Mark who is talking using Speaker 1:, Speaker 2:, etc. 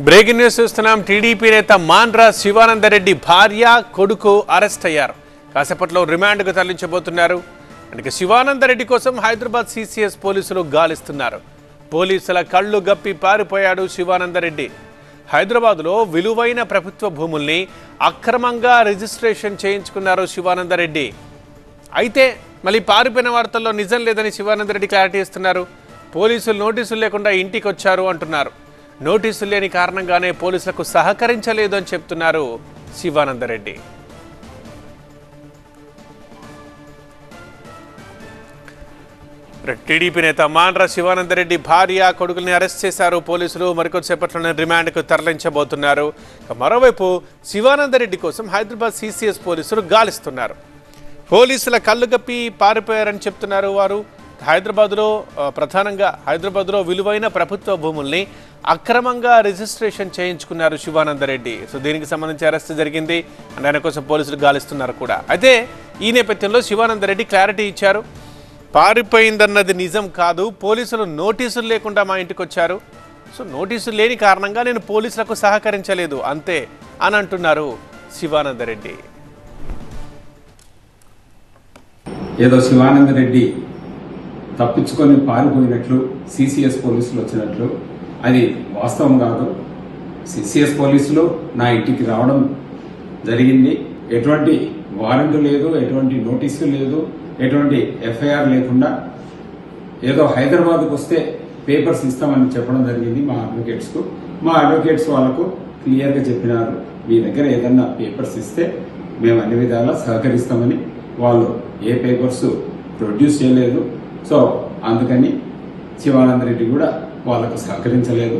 Speaker 1: Breaking news చూస్తున్నాం. TDP నేత మాండ్ర శివానందరెడ్డి భార్య కొడుకు అరెస్ట్ అయ్యారు. కాసేపట్లో రిమాండ్కు తరలించబోతున్నారు. అందుకే శివానందరెడ్డి కోసం హైదరాబాద్ సిసిఎస్ పోలీసులు గాలిస్తున్నారు. పోలీసుల కళ్ళు గప్పి పారిపోయాడు శివానందరెడ్డి. హైదరాబాద్లో విలువైన ప్రభుత్వ భూముల్ని అక్రమంగా రిజిస్ట్రేషన్ చేయించుకున్నారు శివానందరెడ్డి. అయితే మళ్ళీ పారిపోయిన వార్తల్లో నిజం లేదని శివానందరెడ్డి క్లారిటీ ఇస్తున్నారు. పోలీసులు నోటీసులు లేకుండా ఇంటికి వచ్చారు అంటున్నారు. నోటీసులు లేని కారణంగానే పోలీసులకు సహకరించలేదు అని చెప్తున్నారు శివానందరెడ్డి. టీడీపీ నేత మాండ్ర శివానందరెడ్డి భార్య కొడుకుల్ని అరెస్ట్ చేశారు పోలీసులు. మరికొద్దిసేపట్లోనే రిమాండ్కు తరలించబోతున్నారు. మరోవైపు శివానందరెడ్డి కోసం హైదరాబాద్ సిసిఎస్ పోలీసులు గాలిస్తున్నారు. పోలీసుల కళ్ళు గప్పి పారిపోయారని చెప్తున్నారు వారు. ప్రధానంగా హైదరాబాద్లో విలువైన ప్రభుత్వ భూముల్ని అక్రమంగా రిజిస్ట్రేషన్ చేయించుకున్నారు శివానందరెడ్డి. సో దీనికి సంబంధించి అరెస్ట్ జరిగింది అండ్ ఆయన కోసం పోలీసులు గాలిస్తున్నారు కూడా. అయితే ఈ నేపథ్యంలో శివానందరెడ్డి క్లారిటీ ఇచ్చారు. పారిపోయిందన్నది నిజం కాదు, పోలీసులు నోటీసులు లేకుండా మా ఇంటికి వచ్చారు. సో నోటీసులు లేని కారణంగా నేను పోలీసులకు సహకరించలేదు అంతే అని అంటున్నారు శివానందరెడ్డి.
Speaker 2: ఏదో శివానందరెడ్డి తప్పించుకొని పారిపోయినట్లు సిసిఎస్ పోలీసులు వచ్చినట్లు అది వాస్తవం కాదు. సిసిఎస్ పోలీసులు నా ఇంటికి రావడం జరిగింది. ఎటువంటి వారెంట్ లేదు, ఎటువంటి నోటీసు లేదు, ఎటువంటి ఎఫ్ఐఆర్ లేకుండా ఏదో హైదరాబాద్కు వస్తే పేపర్స్ ఇస్తామని చెప్పడం జరిగింది మా అడ్వకేట్స్కు. మా అడ్వకేట్స్ వాళ్ళకు క్లియర్గా చెప్పినారు, మీ దగ్గర ఏదన్నా పేపర్స్ ఇస్తే మేము అన్ని విధాలా సహకరిస్తామని. వాళ్ళు ఏ పేపర్స్ ప్రొడ్యూస్ చేయలేదు. సో అందుకని శివానందరెడ్డి కూడా వాళ్ళకు సహకరించలేదు.